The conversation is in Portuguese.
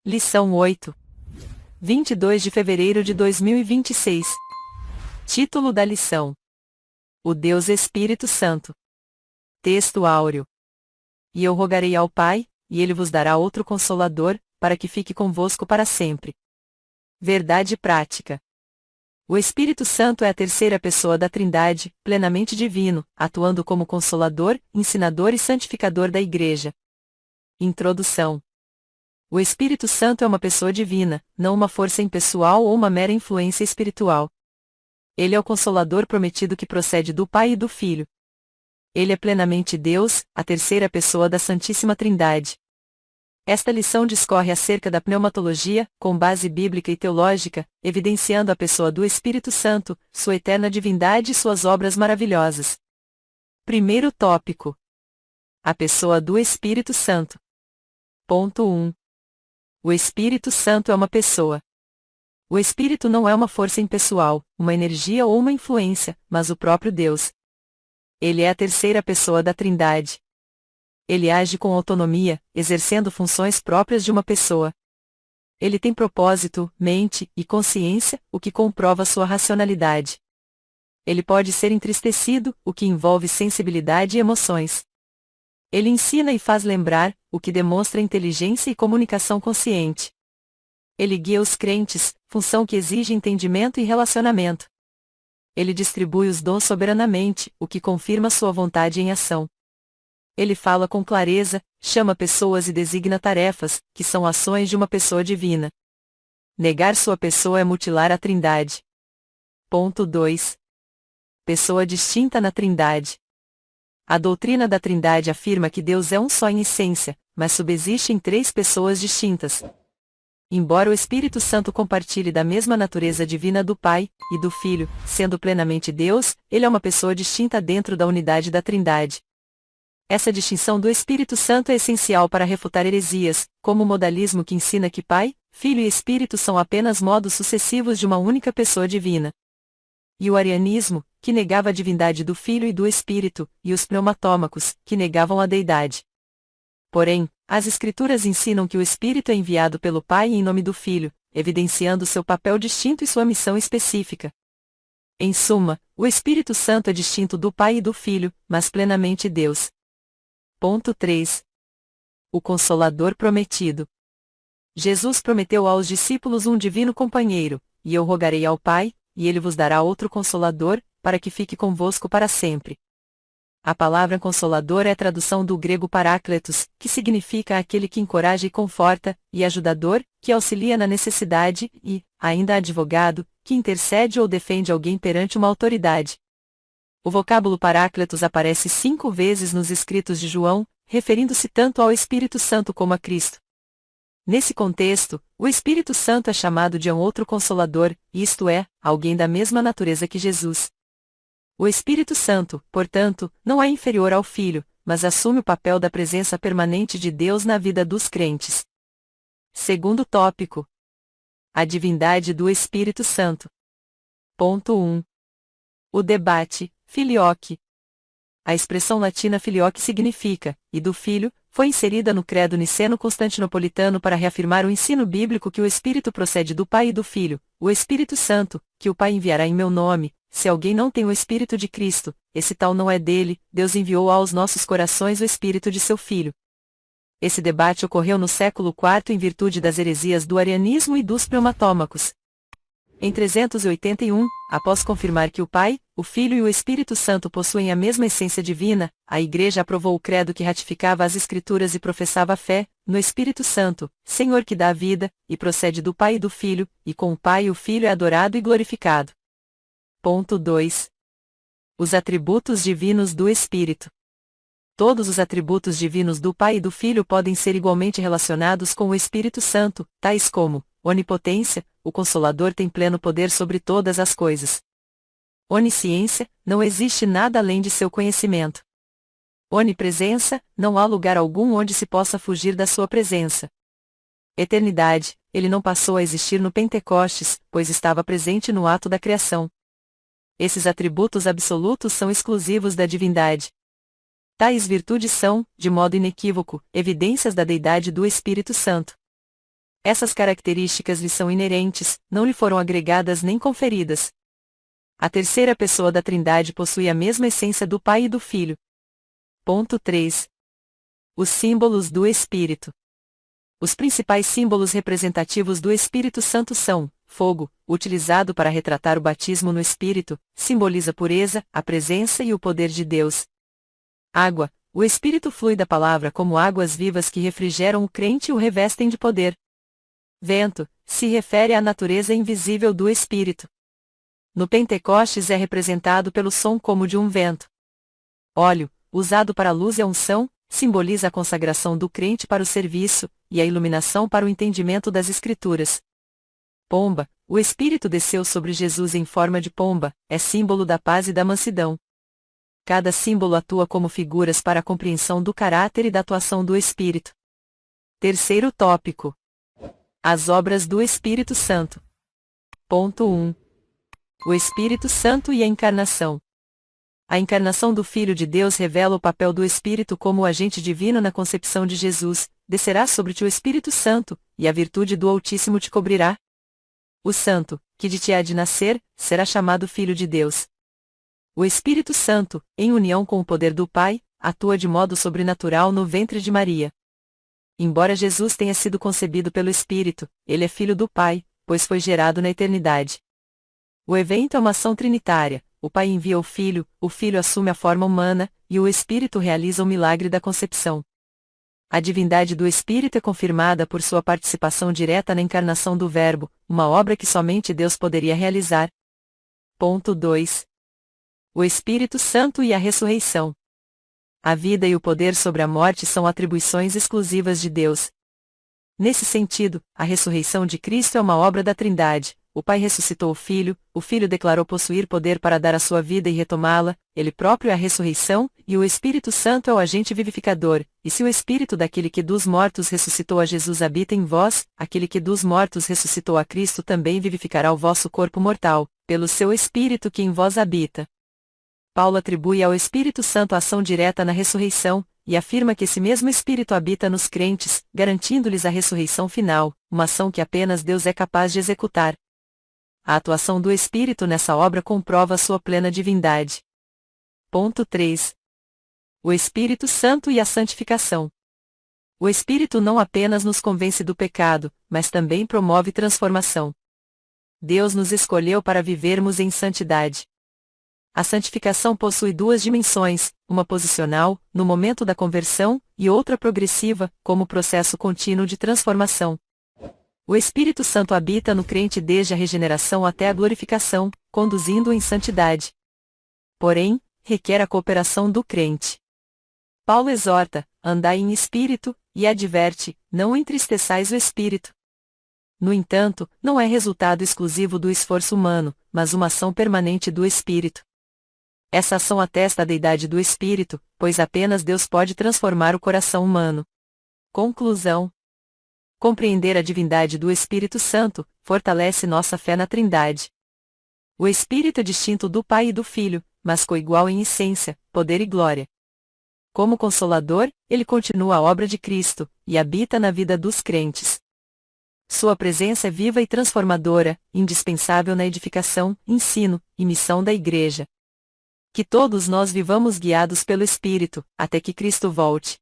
Lição 8. 22 de fevereiro de 2026. Título da lição: O Deus Espírito Santo. Texto áureo. E eu rogarei ao Pai, e Ele vos dará outro Consolador, para que fique convosco para sempre. Verdade prática. O Espírito Santo é a terceira pessoa da Trindade, plenamente divino, atuando como Consolador, ensinador e santificador da Igreja. Introdução. O Espírito Santo é uma pessoa divina, não uma força impessoal ou uma mera influência espiritual. Ele é o Consolador prometido que procede do Pai e do Filho. Ele é plenamente Deus, a terceira pessoa da Santíssima Trindade. Esta lição discorre acerca da pneumatologia, com base bíblica e teológica, evidenciando a pessoa do Espírito Santo, sua eterna divindade e suas obras maravilhosas. Primeiro tópico: a pessoa do Espírito Santo. Ponto 1. O Espírito Santo é uma pessoa. O Espírito não é uma força impessoal, uma energia ou uma influência, mas o próprio Deus. Ele é a terceira pessoa da Trindade. Ele age com autonomia, exercendo funções próprias de uma pessoa. Ele tem propósito, mente e consciência, o que comprova sua racionalidade. Ele pode ser entristecido, o que envolve sensibilidade e emoções. Ele ensina e faz lembrar, o que demonstra inteligência e comunicação consciente. Ele guia os crentes, função que exige entendimento e relacionamento. Ele distribui os dons soberanamente, o que confirma sua vontade em ação. Ele fala com clareza, chama pessoas e designa tarefas, que são ações de uma pessoa divina. Negar sua pessoa é mutilar a Trindade. Ponto 2. Pessoa distinta na Trindade. A doutrina da Trindade afirma que Deus é um só em essência, mas subsiste em três pessoas distintas. Embora o Espírito Santo compartilhe da mesma natureza divina do Pai e do Filho, sendo plenamente Deus, ele é uma pessoa distinta dentro da unidade da Trindade. Essa distinção do Espírito Santo é essencial para refutar heresias, como o modalismo que ensina que Pai, Filho e Espírito são apenas modos sucessivos de uma única pessoa divina. E o arianismo, que negava a divindade do Filho e do Espírito, e os pneumatômacos, que negavam a deidade. Porém, as Escrituras ensinam que o Espírito é enviado pelo Pai em nome do Filho, evidenciando seu papel distinto e sua missão específica. Em suma, o Espírito Santo é distinto do Pai e do Filho, mas plenamente Deus. Ponto 3. O Consolador prometido. Jesus prometeu aos discípulos um divino companheiro, e eu rogarei ao Pai, e ele vos dará outro Consolador, para que fique convosco para sempre. A palavra Consolador é a tradução do grego Parácletos, que significa aquele que encoraja e conforta, e ajudador, que auxilia na necessidade, e, ainda advogado, que intercede ou defende alguém perante uma autoridade. O vocábulo Parácletos aparece 5 vezes nos escritos de João, referindo-se tanto ao Espírito Santo como a Cristo. Nesse contexto, o Espírito Santo é chamado de um outro Consolador, isto é, alguém da mesma natureza que Jesus. O Espírito Santo, portanto, não é inferior ao Filho, mas assume o papel da presença permanente de Deus na vida dos crentes. Segundo tópico: a divindade do Espírito Santo. Ponto 1. O debate, filioque. A expressão latina filioque significa, e do Filho, foi inserida no credo niceno-constantinopolitano para reafirmar o ensino bíblico que o Espírito procede do Pai e do Filho, o Espírito Santo, que o Pai enviará em meu nome. Se alguém não tem o Espírito de Cristo, esse tal não é dele, Deus enviou aos nossos corações o Espírito de seu Filho. Esse debate ocorreu no século IV em virtude das heresias do arianismo e dos pneumatômacos. Em 381, após confirmar que o Pai, o Filho e o Espírito Santo possuem a mesma essência divina, a Igreja aprovou o credo que ratificava as Escrituras e professava a fé no Espírito Santo, Senhor que dá a vida, e procede do Pai e do Filho, e com o Pai o Filho é adorado e glorificado. Ponto 2. Os atributos divinos do Espírito. Todos os atributos divinos do Pai e do Filho podem ser igualmente relacionados com o Espírito Santo, tais como onipotência, o Consolador tem pleno poder sobre todas as coisas. Onisciência, não existe nada além de seu conhecimento. Onipresença, não há lugar algum onde se possa fugir da sua presença. Eternidade, ele não passou a existir no Pentecostes, pois estava presente no ato da criação. Esses atributos absolutos são exclusivos da divindade. Tais virtudes são, de modo inequívoco, evidências da deidade do Espírito Santo. Essas características lhe são inerentes, não lhe foram agregadas nem conferidas. A terceira pessoa da Trindade possui a mesma essência do Pai e do Filho. Ponto 3. Os símbolos do Espírito. Os principais símbolos representativos do Espírito Santo são: fogo, utilizado para retratar o batismo no Espírito, simboliza a pureza, a presença e o poder de Deus. Água, o Espírito flui da palavra como águas vivas que refrigeram o crente e o revestem de poder. Vento, se refere à natureza invisível do Espírito. No Pentecostes é representado pelo som como de um vento. Óleo, usado para a luz e a unção, simboliza a consagração do crente para o serviço, e a iluminação para o entendimento das Escrituras. Pomba, o Espírito desceu sobre Jesus em forma de pomba, é símbolo da paz e da mansidão. Cada símbolo atua como figuras para a compreensão do caráter e da atuação do Espírito. Terceiro tópico. As obras do Espírito Santo. Ponto 1. O Espírito Santo e a encarnação. A encarnação do Filho de Deus revela o papel do Espírito como o agente divino na concepção de Jesus. Descerá sobre ti o Espírito Santo, e a virtude do Altíssimo te cobrirá. O Santo, que de ti há de nascer, será chamado Filho de Deus. O Espírito Santo, em união com o poder do Pai, atua de modo sobrenatural no ventre de Maria. Embora Jesus tenha sido concebido pelo Espírito, ele é filho do Pai, pois foi gerado na eternidade. O evento é uma ação trinitária: o Pai envia o Filho assume a forma humana, e o Espírito realiza o milagre da concepção. A divindade do Espírito é confirmada por sua participação direta na encarnação do Verbo, uma obra que somente Deus poderia realizar. Ponto 2. O Espírito Santo e a ressurreição. A vida e o poder sobre a morte são atribuições exclusivas de Deus. Nesse sentido, a ressurreição de Cristo é uma obra da Trindade. O Pai ressuscitou o Filho declarou possuir poder para dar a sua vida e retomá-la, ele próprio é a ressurreição, e o Espírito Santo é o agente vivificador. E se o Espírito daquele que dos mortos ressuscitou a Jesus habita em vós, aquele que dos mortos ressuscitou a Cristo também vivificará o vosso corpo mortal, pelo seu Espírito que em vós habita. Paulo atribui ao Espírito Santo a ação direta na ressurreição, e afirma que esse mesmo Espírito habita nos crentes, garantindo-lhes a ressurreição final, uma ação que apenas Deus é capaz de executar. A atuação do Espírito nessa obra comprova sua plena divindade. Ponto 3. O Espírito Santo e a santificação. O Espírito não apenas nos convence do pecado, mas também promove transformação. Deus nos escolheu para vivermos em santidade. A santificação possui duas dimensões, uma posicional, no momento da conversão, e outra progressiva, como processo contínuo de transformação. O Espírito Santo habita no crente desde a regeneração até a glorificação, conduzindo-o em santidade. Porém, requer a cooperação do crente. Paulo exorta: andai em espírito, e adverte: não entristeçais o espírito. No entanto, não é resultado exclusivo do esforço humano, mas uma ação permanente do Espírito. Essa ação atesta a deidade do Espírito, pois apenas Deus pode transformar o coração humano. Conclusão. Compreender a divindade do Espírito Santo fortalece nossa fé na Trindade. O Espírito é distinto do Pai e do Filho, mas coigual em essência, poder e glória. Como Consolador, ele continua a obra de Cristo, e habita na vida dos crentes. Sua presença é viva e transformadora, indispensável na edificação, ensino e missão da Igreja. Que todos nós vivamos guiados pelo Espírito, até que Cristo volte.